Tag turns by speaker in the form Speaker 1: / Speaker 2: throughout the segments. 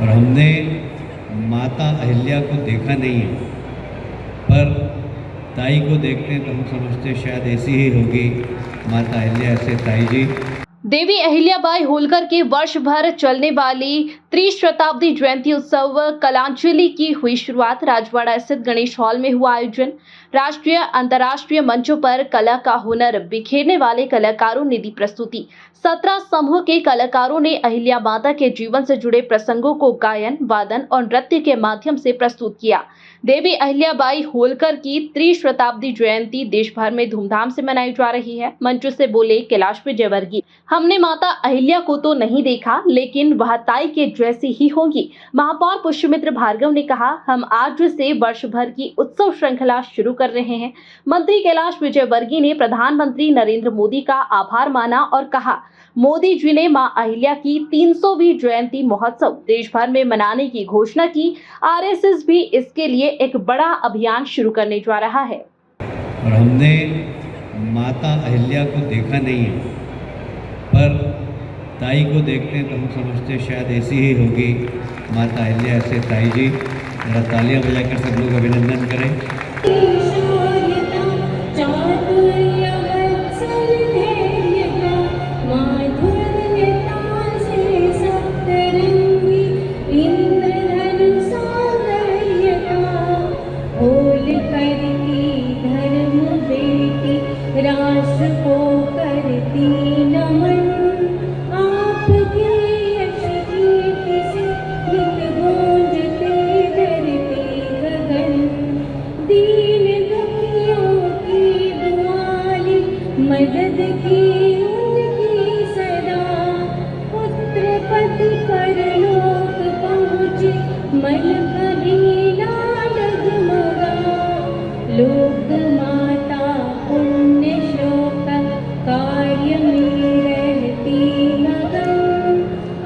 Speaker 1: और हमने माता अहिल्या को देखा नहीं है, पर ताई को देखते हैं तो हम समझते शायद ऐसी ही होगी माता अहिल्या। ऐसे ताई जी
Speaker 2: देवी अहिल्याबाई होलकर के वर्ष भर चलने वाली त्रिशताब्दी जयंती उत्सव कलांजलि की हुई शुरुआत। राजवाड़ा स्थित गणेश हॉल में हुआ आयोजन। राष्ट्रीय अंतर्राष्ट्रीय मंचों पर कला का हुनर बिखेरने वाले कलाकारों ने दी प्रस्तुति। 17 समूह के कलाकारों ने अहिल्या माता के जीवन से जुड़े प्रसंगों को गायन, वादन और नृत्य के माध्यम से प्रस्तुत किया। देवी अहिल्याबाई होलकर की त्रिशताब्दी जयंती देश भर में धूमधाम से मनाई जा रही है। मंच से बोले कैलाश विजयवर्गीय, हमने माता अहिल्या को तो नहीं देखा, लेकिन वह ताई के जैसी ही होंगी। महापौर पुष्यमित्र भार्गव ने कहा, हम आज से वर्ष भर की उत्सव श्रृंखला शुरू कर रहे हैं। मंत्री कैलाश विजयवर्गीय ने प्रधानमंत्री नरेंद्र मोदी का आभार माना और कहा, मोदी जी ने मां अहिल्या की 300वीं जयंती महोत्सव देश भर में मनाने की घोषणा की। आरएसएस भी इसके लिए एक बड़ा अभियान शुरू करने जा रहा है।
Speaker 1: और हमने माता अहिल्या को देखा नहीं है, पर ताई को देखते हैं तो हम समझते शायद ऐसी ही होगी माता अहिल्या। ऐसे ताई जी, जरा तालियां बजाकर सब लोग अभिनंदन करें।
Speaker 3: राष्ट्र को करती नमन, आपकी यश कीर्ति से नित गूंजते धरती गगन। दीन दुखियों की दुआली, मदद की उनकी सदा। पुत्र पति परलोक पहुँचे, मन कभी ना डगमगा। लोक माता पुण्य श्लोक कार्य में रहती मगन।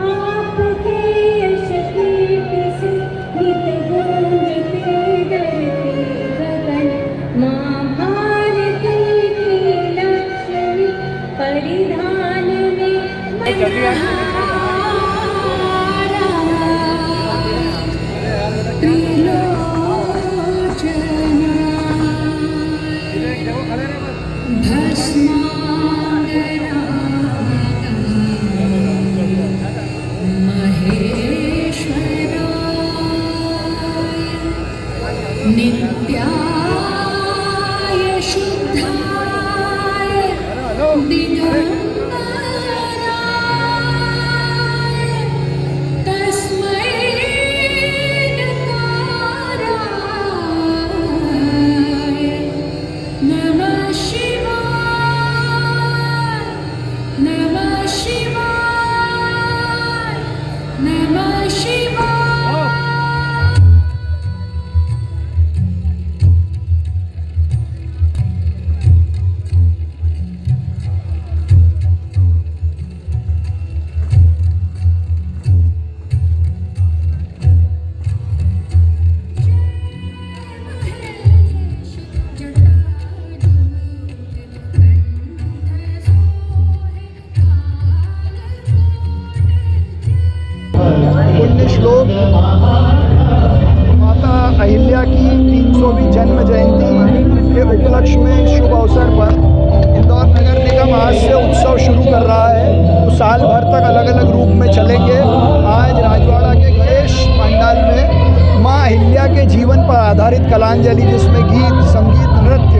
Speaker 3: आपके यश कीर्ति से नित गूंजते धरती गगन। मां भारती की लक्ष्मी परिधान में मनहारा। नित्याय शुद्धाय दिगंबराय तस्मै नकाराय नमः शिवाय, नमः शिवाय, नमः शिवाय।
Speaker 4: पुण्य श्लोक माता अहिल्या की 300वीं जन्म जयंती के उपलक्ष्य में शुभ अवसर पर इंदौर नगर निगम आज से उत्सव शुरू कर रहा है। तो साल भर तक अलग अलग रूप में चलेंगे। आज राजवाड़ा के गणेश पंडाल में माँ अहिल्या के जीवन पर आधारित कलांजलि, जिसमें गीत, संगीत, नृत्य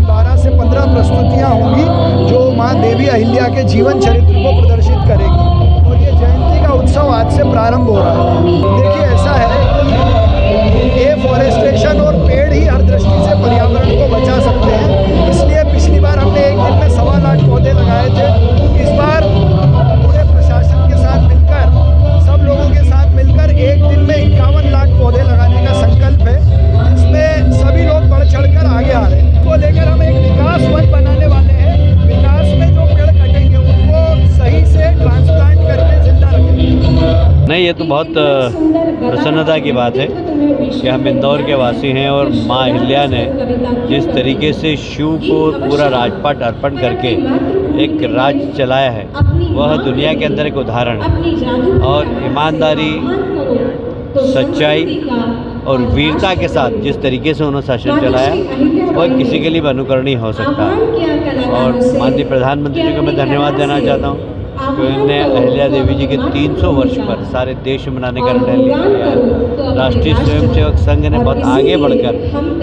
Speaker 4: 12 से 15 प्रस्तुतियाँ होंगी जो माँ देवी अहिल्या के जीवन चरित्र को प्रदर्शित करेगी। और ये जयंती का उत्सव आज से प्रारंभ हो रहा है। देखिए, ऐसा है कि एफॉरेस्टेशन और पेड़ ही हर दृष्टि से पर्यावरण को बचा सकते हैं। इसलिए पिछली बार हमने एक दिन में 1.25 लाख पौधे लगाए थे। इस बार पूरे प्रशासन के साथ मिलकर, सब लोगों के साथ मिलकर एक दिन में 51 लाख पौधे लगाने का संकल्प है, जिसमें सभी लोग बढ़ चढ़कर आगे आ रहे हैं। को लेकर हम एक विकास वन बनाने वाले हैं। विकास में जो पेड़ कटेंगे उनको सही से ट्रांसप्लांट करके जिंदा रखेंगे।
Speaker 1: नहीं, ये तो बहुत प्रसन्नता की बात है कि हम इंदौर के वासी हैं और माँ अहिल्या ने जिस तरीके से शिव को पूरा राजपाट अर्पण करके एक राज चलाया है, वह दुनिया के अंदर एक उदाहरण है। और ईमानदारी सच्चाई और वीरता के साथ जिस तरीके से उन्होंने शासन चलाया वह किसी के लिए भी अनुकरणीय हो सकता है। और माननीय प्रधानमंत्री जी को मैं धन्यवाद देना चाहता हूँ कि उन्होंने अहिल्या देवी जी के 300 वर्ष पर सारे देश में मनाने का निर्णय लिया है। राष्ट्रीय स्वयंसेवक संघ ने बहुत आगे बढ़कर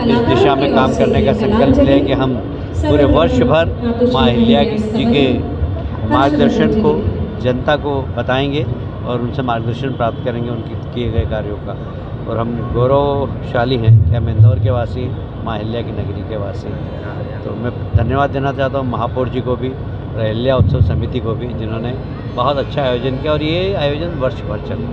Speaker 1: इस दिशा में काम करने का संकल्प लिया कि हम पूरे वर्ष भर माँ अहिल्या जी के मार्गदर्शन को जनता को बताएंगे और उनसे मार्गदर्शन प्राप्त करेंगे उनके किए गए कार्यों का। और हम गौरवशाली हैं कि हम इंदौर के वासी हैं, माँ अहिल्या की नगरी के वासी हैं। तो मैं धन्यवाद देना चाहता हूँ महापौर जी को भी और अहिल्या उत्सव समिति को भी, जिन्होंने बहुत अच्छा आयोजन किया और ये आयोजन वर्ष भर चला।